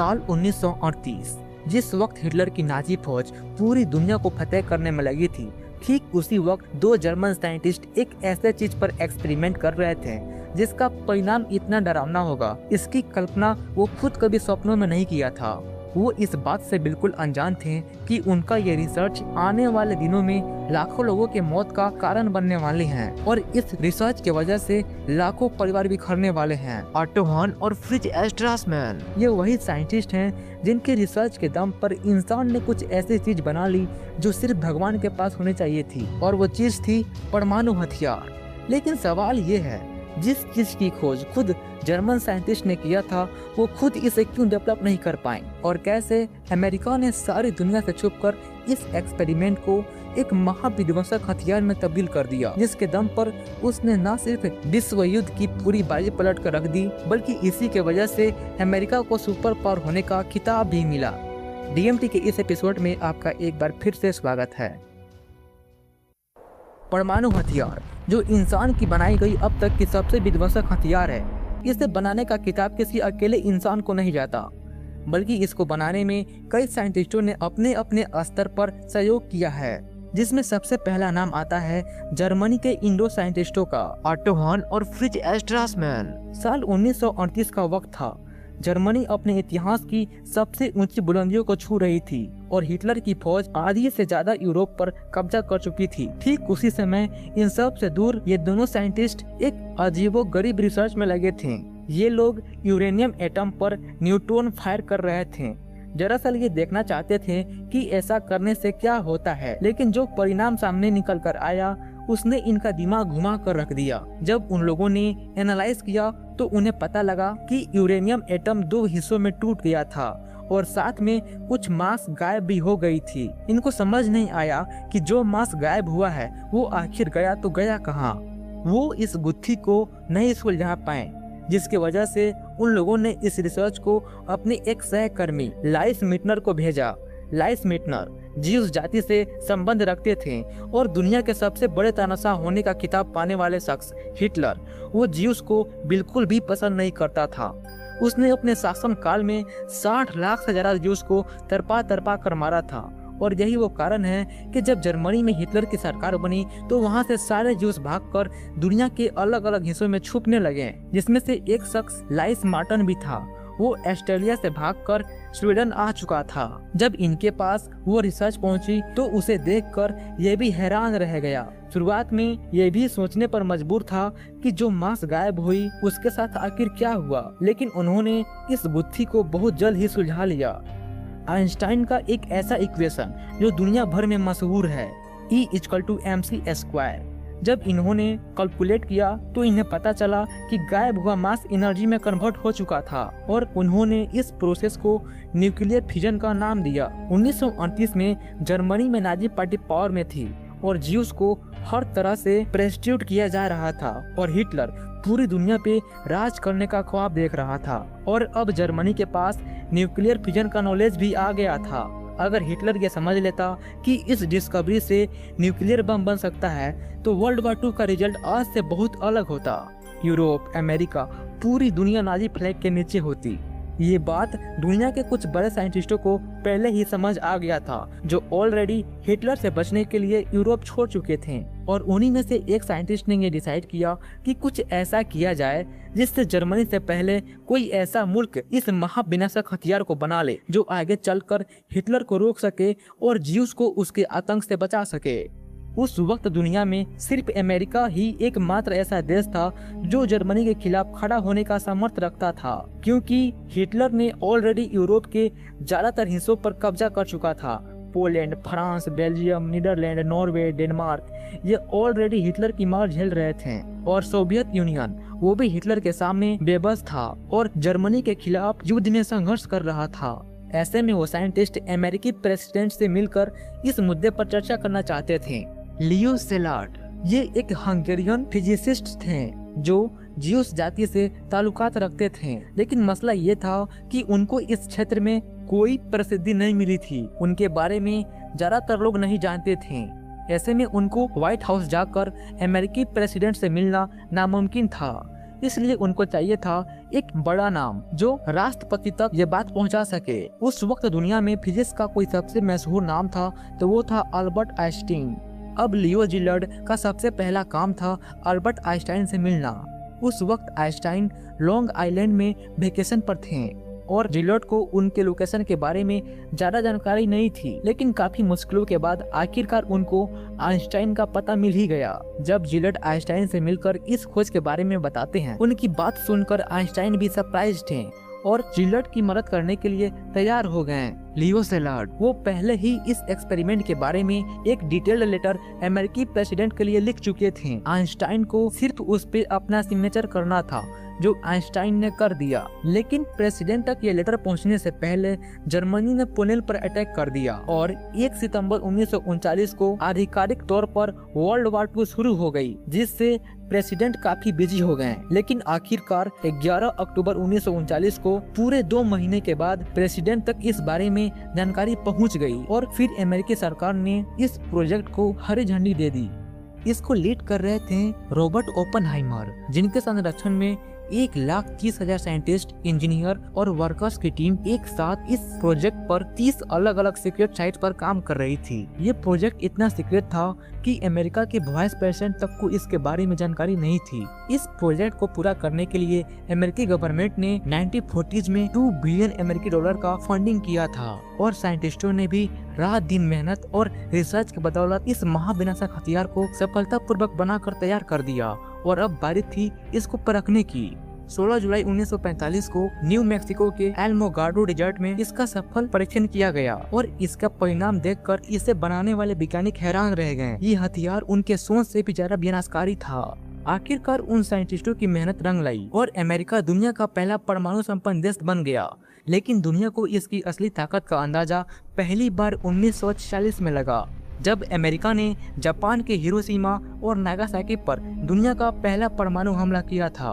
साल 1938, जिस वक्त हिटलर की नाजी फौज पूरी दुनिया को फतेह करने में लगी थी, ठीक उसी वक्त दो जर्मन साइंटिस्ट एक ऐसे चीज पर एक्सपेरिमेंट कर रहे थे जिसका परिणाम इतना डरावना होगा, इसकी कल्पना वो खुद कभी सपनों में नहीं किया था। वो इस बात से बिल्कुल अनजान थे कि उनका ये रिसर्च आने वाले दिनों में लाखों लोगों के मौत का कारण बनने वाली है और इस रिसर्च की वजह से लाखों परिवार बिखरने वाले हैं। ऑटो हॉर्न और फ्रिज स्ट्रासमैन ये वही साइंटिस्ट हैं जिनके रिसर्च के दम पर इंसान ने कुछ ऐसी चीज बना ली जो सिर्फ भगवान के पास होनी चाहिए थी, और वो चीज थी परमाणु हथियार। लेकिन सवाल ये है, जिस चीज की खोज खुद जर्मन साइंटिस्ट ने किया था, वो खुद इसे क्यों डेवलप नहीं कर पाए, और कैसे अमेरिका ने सारी दुनिया से छुपकर इस एक्सपेरिमेंट को एक महाविध्वंसक हथियार में तब्दील कर दिया, जिसके दम पर उसने न सिर्फ विश्व युद्ध की पूरी बाजी पलट कर रख दी, बल्कि इसी के वजह से अमेरिका को सुपर पावर होने का खिताब भी मिला। डीएमटी के इस एपिसोड में आपका एक बार फिर से स्वागत है। परमाणु हथियार, जो इंसान की बनाई गई अब तक की सबसे विध्वंसक हथियार है, इसे बनाने का खिताब किसी अकेले इंसान को नहीं जाता, बल्कि इसको बनाने में कई साइंटिस्टों ने अपने अपने स्तर पर सहयोग किया है, जिसमें सबसे पहला नाम आता है जर्मनी के इन दो साइंटिस्टों का, ऑटो हॉर्न और फ्रिज स्ट्रासमैन। साल 1938 का वक्त था। जर्मनी अपने इतिहास की सबसे ऊंची बुलंदियों को छू रही थी और हिटलर की फौज आधी से ज्यादा यूरोप पर कब्जा कर चुकी थी। ठीक उसी समय इन सब से दूर ये दोनों साइंटिस्ट एक अजीबोगरीब रिसर्च में लगे थे। ये लोग यूरेनियम एटम पर न्यूट्रॉन फायर कर रहे थे। दरअसल ये देखना चाहते थे कि ऐसा करने से क्या होता है, लेकिन जो परिणाम सामने निकल कर आया उसने इनका दिमाग घुमा कर रख दिया। जब उन लोगों ने एनालाइज किया तो उन्हें पता लगा कि यूरेनियम एटम दो हिस्सों में टूट गया था और साथ में कुछ मास गायब भी हो गई थी। इनको समझ नहीं आया कि जो मास गायब हुआ है वो आखिर गया तो गया कहाँ। वो इस गुत्थी को नहीं सुलझा पाए, जिसकी वजह से उन लोगों ने इस रिसर्च को अपने एक सहकर्मी लाइस मीटनर को भेजा। लाइस मीटनर ज्यूस जाति से संबंध रखते थे और दुनिया के सबसे बड़े तानाशाह होने का खिताब पाने वाले शख्स हिटलर, वो ज्यूस को बिल्कुल भी पसंद नहीं करता था। उसने अपने शासन काल में 60 लाख से ज्यादा ज्यूस को तरपा तरपा कर मारा था, और यही वो कारण है कि जब जर्मनी में हिटलर की सरकार बनी तो वहाँ से सारे ज्यूस भागकर दुनिया के अलग अलग हिस्सों में छुपने लगे, जिसमें से एक शख्स लाइस मार्टन भी था। वो ऑस्ट्रेलिया से भागकर स्वीडन आ चुका था। जब इनके पास वो रिसर्च पहुंची तो उसे देखकर ये भी हैरान रह गया। शुरुआत में ये भी सोचने पर मजबूर था कि जो मांस गायब हुई उसके साथ आखिर क्या हुआ, लेकिन उन्होंने इस गुत्थी को बहुत जल्द ही सुलझा लिया। आइंस्टाइन का एक ऐसा इक्वेशन जो दुनिया भर में मशहूर है, E=mc²। जब इन्होंने कैलकुलेट किया तो इन्हें पता चला कि गायब हुआ मास एनर्जी में कन्वर्ट हो चुका था, और उन्होंने इस प्रोसेस को न्यूक्लियर फिजन का नाम दिया। 1938 में जर्मनी में नाजी पार्टी पावर में थी और ज्यूस को हर तरह से प्रेस्टिट्यूट किया जा रहा था, और हिटलर पूरी दुनिया पे राज करने का ख्वाब देख रहा था। और अब जर्मनी के पास न्यूक्लियर फिजन का नॉलेज भी आ गया था। अगर हिटलर ये समझ लेता कि इस डिस्कवरी से न्यूक्लियर बम बन सकता है तो वर्ल्ड वॉर 2 का रिजल्ट आज से बहुत अलग होता। यूरोप, अमेरिका, पूरी दुनिया नाजी फ्लैग के नीचे होती। ये बात दुनिया के कुछ बड़े साइंटिस्टों को पहले ही समझ आ गया था, जो ऑलरेडी हिटलर से बचने के लिए यूरोप छोड़ चुके थे। और उन्हीं में से एक साइंटिस्ट ने ये डिसाइड किया कि कुछ ऐसा किया जाए जिससे जर्मनी से पहले कोई ऐसा मुल्क इस महाविनाशक हथियार को बना ले जो आगे चलकर हिटलर को रोक सके और ज्यूस को उसके आतंक से बचा सके। उस वक्त दुनिया में सिर्फ अमेरिका ही एकमात्र ऐसा देश था जो जर्मनी के खिलाफ खड़ा होने का सामर्थ्य रखता था, क्योंकि हिटलर ने ऑलरेडी यूरोप के ज्यादातर हिस्सों पर कब्जा कर चुका था। Poland, France, Belgium, Netherland, Norway, Denmark ये ऑलरेडी हिटलर की मार झेल रहे थे, और सोवियत यूनियन वो भी हिटलर के सामने बेबस था और जर्मनी के खिलाफ युद्ध में संघर्ष कर रहा था। ऐसे में वो साइंटिस्ट अमेरिकी प्रेसिडेंट से मिलकर इस मुद्दे पर चर्चा करना चाहते थे। लियो सेलार्ट ये एक हंगेरियन फिजिसिस्ट थे जो ज्यूस जाति से ताल्लुकात रखते थे, लेकिन मसला ये था कि उनको इस क्षेत्र में कोई प्रसिद्धि नहीं मिली थी। उनके बारे में ज्यादातर लोग नहीं जानते थे। ऐसे में उनको व्हाइट हाउस जाकर अमेरिकी प्रेसिडेंट से मिलना नामुमकिन था। इसलिए उनको चाहिए था एक बड़ा नाम जो राष्ट्रपति तक ये बात पहुंचा सके। उस वक्त दुनिया में फिजिक्स का कोई सबसे मशहूर नाम था तो वो था अल्बर्ट आइंस्टीन। अब लियो जिलर्ड का सबसे पहला काम था अल्बर्ट आइंस्टाइन से मिलना। उस वक्त आइंस्टाइन लॉन्ग आइलैंड में वेकेशन पर थे और जिलर्ड को उनके लोकेशन के बारे में ज्यादा जानकारी नहीं थी, लेकिन काफी मुश्किलों के बाद आखिरकार उनको आइंस्टाइन का पता मिल ही गया। जब जिलर्ड आइंस्टाइन से मिलकर इस खोज के बारे में बताते हैं, उनकी बात सुनकर आइंस्टाइन भी सरप्राइज थे और जिलर्ड की मदद करने के लिए तैयार हो गए। लियो जिलर्ड वो पहले ही इस एक्सपेरिमेंट के बारे में एक डिटेल्ड लेटर अमेरिकी प्रेसिडेंट के लिए लिख चुके थे। आइंस्टाइन को सिर्फ उस पे अपना सिग्नेचर करना था, जो आइंस्टाइन ने कर दिया। लेकिन प्रेसिडेंट तक ये लेटर पहुंचने से पहले जर्मनी ने पुणे पर अटैक कर दिया और 1 सितंबर 1939 को आधिकारिक तौर पर वर्ल्ड वार 2 शुरू हो गई, जिससे प्रेसिडेंट काफी बिजी हो गए। लेकिन आखिरकार 11 अक्टूबर 1939 को पूरे 2 महीने के बाद प्रेसिडेंट तक इस बारे में जानकारी पहुंच गई और फिर अमेरिकी सरकार ने इस प्रोजेक्ट को हरी झंडी दे दी। इसको लीड कर रहे थे रॉबर्ट ओपनहाइमर, जिनके संरक्षण में 1,30,000 साइंटिस्ट, इंजीनियर और वर्कर्स की टीम एक साथ इस प्रोजेक्ट पर 30 अलग अलग सीक्रेट साइट पर काम कर रही थी। ये प्रोजेक्ट इतना सीक्रेट था कि अमेरिका के वाइस प्रेसिडेंट तक को इसके बारे में जानकारी नहीं थी। इस प्रोजेक्ट को पूरा करने के लिए अमेरिकी गवर्नमेंट ने 1940s में $2 बिलियन अमेरिकी डॉलर का फंडिंग किया था और साइंटिस्टों ने भी रात दिन मेहनत और रिसर्च के बदौलत इस महाविनाशक हथियार को सफलतापूर्वक बनाकर तैयार कर दिया और अब बारी थी इसको परखने की। 16 जुलाई 1945 को न्यू मैक्सिको के एल्मोगार्डो डेजर्ट में इसका सफल परीक्षण किया गया और इसका परिणाम देखकर इसे बनाने वाले वैज्ञानिक हैरान रह गए। ये हथियार उनके सोच से भी ज्यादा विनाशकारी था। आखिरकार उन साइंटिस्टों की मेहनत रंग लाई और अमेरिका दुनिया का पहला परमाणु संपन्न देश बन गया। लेकिन दुनिया को इसकी असली ताकत का अंदाजा पहली बार 1946 में लगा, जब अमेरिका ने जापान के हिरोशिमा और नागासाकी पर दुनिया का पहला परमाणु हमला किया था।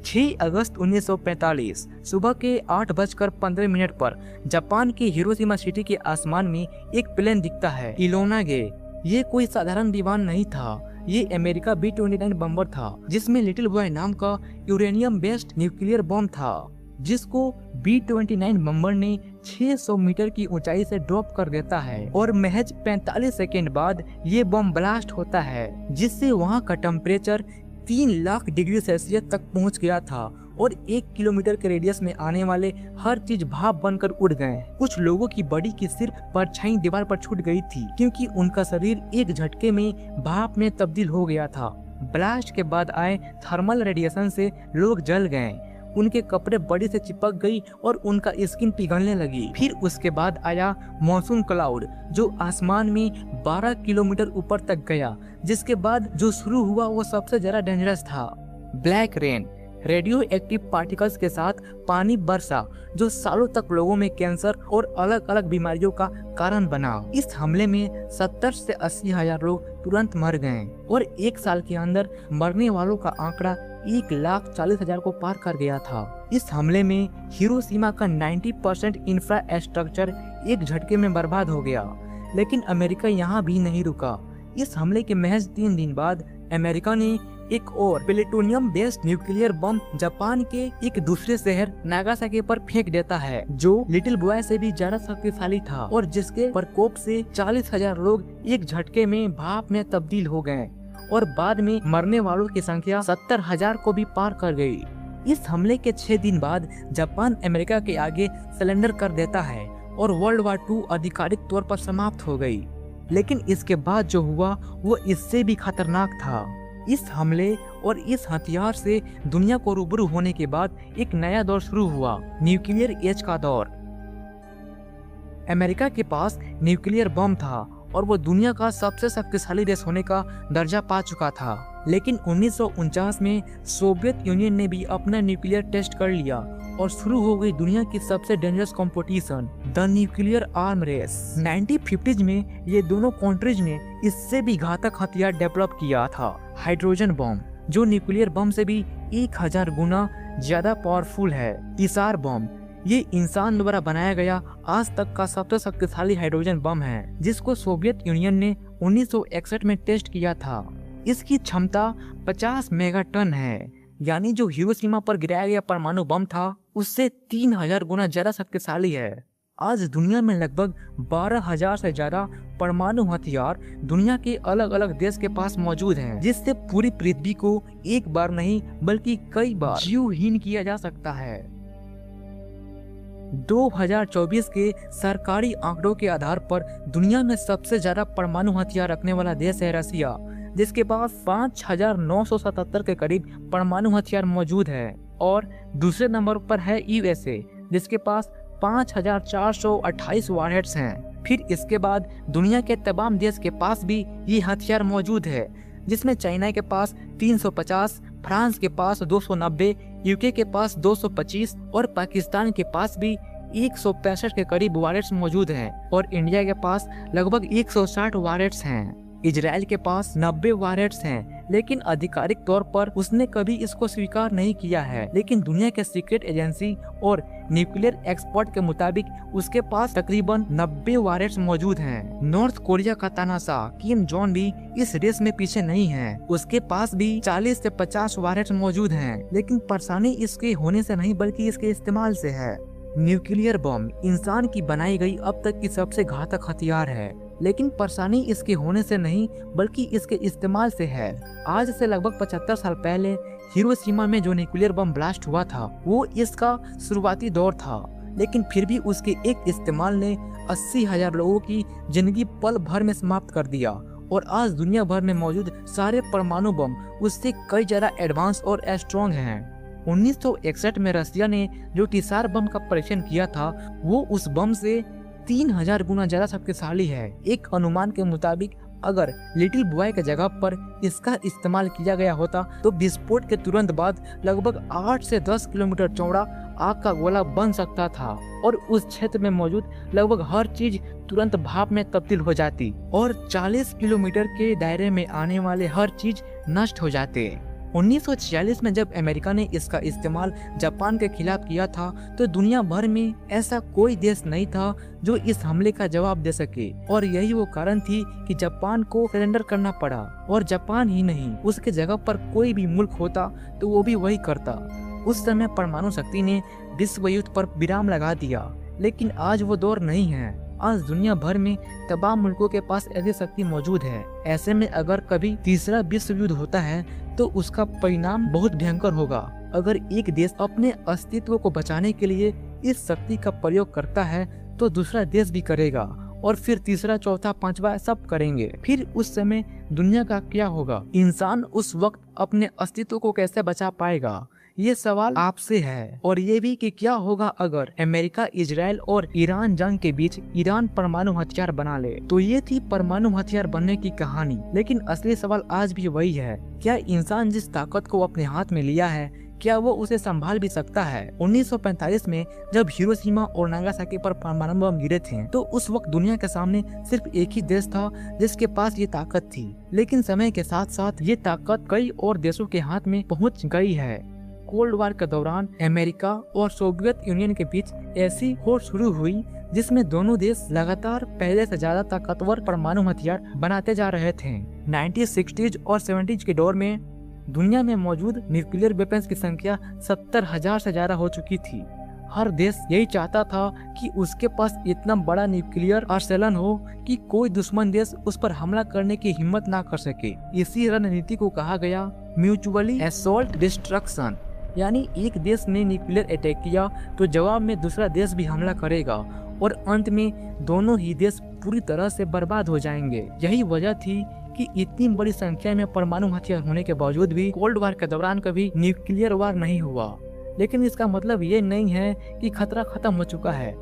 6 अगस्त 1945 सुबह के 8:15 पर जापान के हिरोशिमा सिटी के आसमान में एक प्लेन दिखता है, इलोना गे। ये कोई साधारण विमान नहीं था, ये अमेरिका B-29 बम्बर था, जिसमें लिटिल बॉय नाम का यूरेनियम बेस्ड न्यूक्लियर बम था, जिसको B-29 बम्बर ने 600 मीटर की ऊंचाई से ड्रॉप कर देता है और महज 45 सेकेंड बाद ये बम ब्लास्ट होता है, जिससे वहाँ का टेम्परेचर 3 लाख डिग्री सेल्सियस तक पहुँच गया था और 1 किलोमीटर के रेडियस में आने वाले हर चीज भाप बनकर उड़ गए। कुछ लोगों की बॉडी की सिर्फ परछाई दीवार पर छूट गई थी, क्योंकि उनका शरीर एक झटके में भाप में तब्दील हो गया था। ब्लास्ट के बाद आए थर्मल रेडिएशन से लोग जल गए, उनके कपड़े बॉडी से चिपक गई और उनका स्किन पिघलने लगी। फिर उसके बाद आया मॉनसून क्लाउड, जो आसमान में 12 किलोमीटर ऊपर तक गया, जिसके बाद जो शुरू हुआ वो सबसे ज्यादा डेंजरस था। Black rain, radio active particles के साथ पानी वर्षा, जो सालों तक लोगों में कैंसर और अलग अलग बीमारियों का कारण बना। इस हमले में 70 से 80 हजार लोग तुरंत मर गए और 1 साल के अंदर मरने वालों का आंकड़ा 1,40,000 को पार कर गया था। इस हमले में हिरोशिमा का 90% इंफ्रास्ट्रक्चर एक झटके में बर्बाद हो गया। लेकिन अमेरिका यहाँ भी नहीं रुका। इस हमले के महज 3 दिन बाद अमेरिका ने एक और प्लेटोनियम बेस्ड न्यूक्लियर बम जापान के एक दूसरे शहर नागासाकी पर फेंक देता है, जो लिटिल बॉय से भी ज्यादा शक्तिशाली था और जिसके प्रकोप से 40,000 लोग एक झटके में भाप में तब्दील हो गए और बाद में मरने वालों की संख्या 70,000 को भी पार कर गई। इस हमले के 6 दिन बाद जापान अमेरिका के आगे सरेंडर कर देता है और वर्ल्ड वार 2 आधिकारिक तौर पर समाप्त हो गई। लेकिन इसके बाद जो हुआ वो इससे भी खतरनाक था। इस हमले और इस हथियार से दुनिया को रूबरू होने के बाद एक नया दौर शुरू हुआ, न्यूक्लियर एज का दौर। अमेरिका के पास न्यूक्लियर बम था और वो दुनिया का सबसे शक्तिशाली देश होने का दर्जा पा चुका था। लेकिन 1949 में सोवियत यूनियन ने भी अपना न्यूक्लियर टेस्ट कर लिया और शुरू हो गई दुनिया की सबसे dangerous competition, the nuclear arm race. 1950s में ये दोनों कंट्रीज ने इससे भी घातक हथियार डेवलप किया था, हाइड्रोजन बम, जो न्यूक्लियर बम से भी 1000 गुना ज्यादा पावरफुल है। इसार बम, ये इंसान द्वारा बनाया गया आज तक का सबसे शक्तिशाली हाइड्रोजन बम है, जिसको सोवियत यूनियन ने 1961 में टेस्ट किया था। इसकी क्षमता 50 मेगाटन है। यानी जो हिरोशिमा पर गिराया गया परमाणु बम था उससे 3000 गुना ज्यादा शक्तिशाली है। आज दुनिया में लगभग 12,000 से ज्यादा परमाणु हथियार दुनिया के अलग अलग देश के पास मौजूद हैं, जिससे पूरी पृथ्वी को एक बार नहीं बल्कि कई बार जीवहीन किया जा सकता है। 2024 के सरकारी आंकड़ों के आधार पर दुनिया में सबसे ज्यादा परमाणु हथियार रखने वाला देश है रसिया, जिसके पास 5,977 के करीब परमाणु हथियार मौजूद है। और दूसरे नंबर पर है यूएसए, जिसके पास 5,428 वॉरहेड्स हैं। फिर इसके बाद दुनिया के तमाम देश के पास भी ये हथियार मौजूद है, जिसमें चाइना के पास 350, फ्रांस के पास 290, यूके के पास 225 और पाकिस्तान के पास भी 165 के करीब वॉरहेड्स मौजूद हैं और इंडिया के पास लगभग 160 वॉरहेड्स हैं। इजराइल के पास 90 वॉरहेड्स हैं, लेकिन आधिकारिक तौर पर उसने कभी इसको स्वीकार नहीं किया है। लेकिन दुनिया के सीक्रेट एजेंसी और न्यूक्लियर एक्सपर्ट के मुताबिक उसके पास तकरीबन 90 वॉरहेड्स मौजूद हैं। नॉर्थ कोरिया का तानाशाह किम जोंग भी इस रेस में पीछे नहीं है, उसके पास भी 40 से 50 वॉरहेड्स मौजूद हैं। लेकिन परेशानी इसके होने से नहीं बल्कि इसके इस्तेमाल से है। न्यूक्लियर बम इंसान की बनाई गई अब तक की सबसे घातक हथियार है, लेकिन परेशानी इसके होने से नहीं बल्कि इसके इस्तेमाल से है। आज से लगभग 75 साल पहले हिरोशिमा में जो न्यूक्लियर बम ब्लास्ट हुआ था वो इसका शुरुआती दौर था, लेकिन फिर भी उसके एक इस्तेमाल ने 80,000 लोगों की जिंदगी पल भर में समाप्त कर दिया। और आज दुनिया भर में मौजूद सारे परमाणु बम उससे कई ज्यादा एडवांस और स्ट्रॉन्ग हैं। 1961 में रसिया ने जो टीसार बम का परीक्षण किया था वो उस बम से 3000 गुना ज्यादा शक्तिशाली है। एक अनुमान के मुताबिक अगर लिटिल बॉय के जगह पर इसका इस्तेमाल किया गया होता तो विस्फोट के तुरंत बाद लगभग 8 से 10 किलोमीटर चौड़ा आग का गोला बन सकता था और उस क्षेत्र में मौजूद लगभग हर चीज तुरंत भाप में तब्दील हो जाती और 40 किलोमीटर के दायरे में आने वाले हर चीज नष्ट हो जाते। 1946 में जब अमेरिका ने इसका इस्तेमाल जापान के खिलाफ किया था तो दुनिया भर में ऐसा कोई देश नहीं था जो इस हमले का जवाब दे सके और यही वो कारण थी कि जापान को सरेंडर करना पड़ा। और जापान ही नहीं, उसके जगह पर कोई भी मुल्क होता तो वो भी वही करता। उस समय परमाणु शक्ति ने विश्व युद्ध पर विराम लगा दिया, लेकिन आज वो दौर नहीं है। आज दुनिया भर में तमाम मुल्कों के पास ऐसी शक्ति मौजूद है। ऐसे में अगर कभी तीसरा विश्व युद्ध होता है तो उसका परिणाम बहुत भयंकर होगा। अगर एक देश अपने अस्तित्व को बचाने के लिए इस शक्ति का प्रयोग करता है तो दूसरा देश भी करेगा और फिर तीसरा, चौथा, पांचवा सब करेंगे। फिर उस समय दुनिया का क्या होगा? इंसान उस वक्त अपने अस्तित्व को कैसे बचा पाएगा? ये सवाल आपसे है। और ये भी कि क्या होगा अगर अमेरिका, इजराइल और ईरान जंग के बीच ईरान परमाणु हथियार बना ले। तो ये थी परमाणु हथियार बनने की कहानी, लेकिन असली सवाल आज भी वही है, क्या इंसान जिस ताकत को अपने हाथ में लिया है क्या वो उसे संभाल भी सकता है? 1945 में जब हिरोशिमा और नागासाकी पर परमाणु बम गिरे थे तो उस वक्त दुनिया के सामने सिर्फ एक ही देश था जिसके पास ये ताकत थी, लेकिन समय के साथ साथ ये ताकत कई और देशों के हाथ में पहुंच गई है। कोल्ड वॉर के दौरान अमेरिका और सोवियत यूनियन के बीच ऐसी होड़ शुरू हुई जिसमें दोनों देश लगातार पहले से ज्यादा ताकतवर परमाणु हथियार बनाते जा रहे थे। 1960s और 70s के दौर में दुनिया में मौजूद न्यूक्लियर वेपन्स की संख्या 70,000 से ज्यादा हो चुकी थी। हर देश यही चाहता था कि उसके पास इतना बड़ा न्यूक्लियर आर्सेनल हो कि कोई दुश्मन देश उस पर हमला करने की हिम्मत ना कर सके। इसी रणनीति को कहा गया म्यूचुअली असॉल्ट डिस्ट्रक्शन, यानी एक देश ने न्यूक्लियर अटैक किया तो जवाब में दूसरा देश भी हमला करेगा और अंत में दोनों ही देश पूरी तरह से बर्बाद हो जाएंगे। यही वजह थी कि इतनी बड़ी संख्या में परमाणु हथियार होने के बावजूद भी कोल्ड वॉर के दौरान कभी न्यूक्लियर वार नहीं हुआ। लेकिन इसका मतलब ये नहीं है कि खतरा खत्म हो चुका है।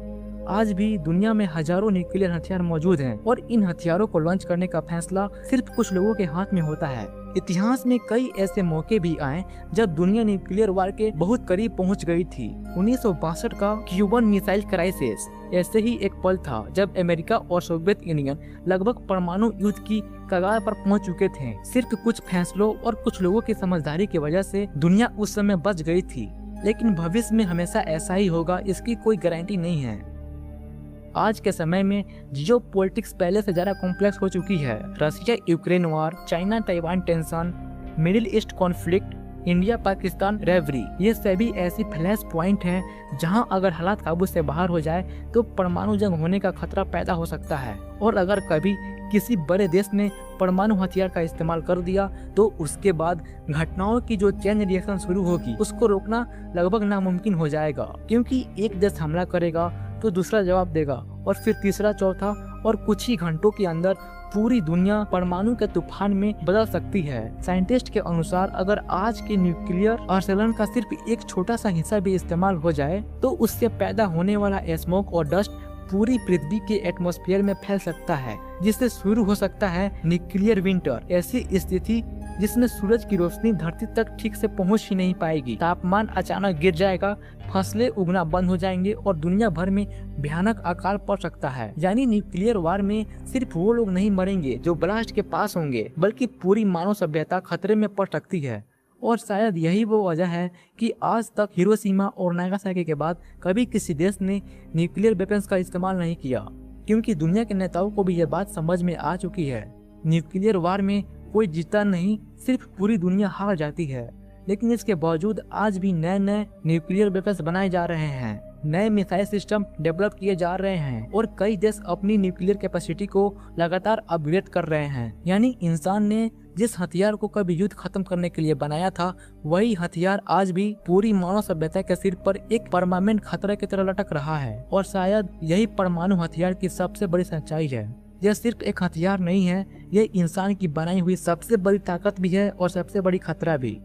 आज भी दुनिया में हजारों न्यूक्लियर हथियार मौजूद हैं और इन हथियारों को लॉन्च करने का फैसला सिर्फ कुछ लोगों के हाथ में होता है। इतिहास में कई ऐसे मौके भी आए जब दुनिया न्यूक्लियर वार के बहुत करीब पहुंच गई थी। 1962 का क्यूबन मिसाइल क्राइसिस ऐसे ही एक पल था जब अमेरिका और सोवियत यूनियन लगभग परमाणु युद्ध की कगार पर पहुंच चुके थे। सिर्फ कुछ फैसलों और कुछ लोगों की समझदारी की वजह से दुनिया उस समय बच गई थी, लेकिन भविष्य में हमेशा ऐसा ही होगा इसकी कोई गारंटी नहीं है। आज के समय में जियो पॉलिटिक्स पहले से ज्यादा कॉम्प्लेक्स हो चुकी है। Russia Ukraine war, China Taiwan tension, Middle East conflict, India Pakistan rivalry, ये सभी ऐसी फ्लैश पॉइंट हैं जहां अगर हालात काबू से बाहर हो जाए तो परमाणु जंग होने का खतरा पैदा हो सकता है। और अगर कभी किसी बड़े देश ने परमाणु हथियार का इस्तेमाल कर दिया तो उसके बाद घटनाओं की जो चेन रिएक्शन शुरू होगी उसको रोकना लगभग नामुमकिन हो जाएगा, क्योंकि एक देश हमला करेगा तो दूसरा जवाब देगा और फिर तीसरा, चौथा, और कुछ ही घंटों के अंदर पूरी दुनिया परमाणु के तूफान में बदल सकती है। साइंटिस्ट के अनुसार अगर आज के न्यूक्लियर आर्सेनल का सिर्फ एक छोटा सा हिस्सा भी इस्तेमाल हो जाए तो उससे पैदा होने वाला स्मोक और डस्ट पूरी पृथ्वी के एटमॉस्फेयर में फैल सकता है, जिससे शुरू हो सकता है न्यूक्लियर विंटर, ऐसी स्थिति जिसमें सूरज की रोशनी धरती तक ठीक से पहुंच ही नहीं पाएगी। तापमान अचानक गिर जाएगा, फसलें उगना बंद हो जाएंगे और दुनिया भर में भयानक अकाल पड़ सकता है। यानी न्यूक्लियर वार में सिर्फ वो लोग नहीं मरेंगे जो ब्लास्ट के पास होंगे, बल्कि पूरी मानव सभ्यता खतरे में पड़ सकती है। और शायद यही वो वजह है कि आज तक हिरोशिमा और नागासाकी के बाद कभी किसी देश ने न्यूक्लियर वेपन्स का इस्तेमाल नहीं किया, क्योंकि दुनिया के नेताओं को भी यह बात समझ में आ चुकी है। न्यूक्लियर वार में कोई जीता नहीं, सिर्फ पूरी दुनिया हार जाती है। लेकिन इसके बावजूद आज भी नए नए न्यूक्लियर वेपन्स बनाए जा रहे हैं, नए मिसाइल सिस्टम डेवलप किए जा रहे हैं और कई देश अपनी न्यूक्लियर कैपेसिटी को लगातार अपग्रेड कर रहे हैं। यानी इंसान ने जिस हथियार को कभी युद्ध खत्म करने के लिए बनाया था, वही हथियार आज भी पूरी मानव सभ्यता के सिर पर एक परमानेंट खतरे की तरह लटक रहा है। और शायद यही परमाणु हथियार की सबसे बड़ी सच्चाई है। यह सिर्फ एक हथियार नहीं है, यह इंसान की बनाई हुई सबसे बड़ी ताकत भी है और सबसे बड़ी खतरा भी।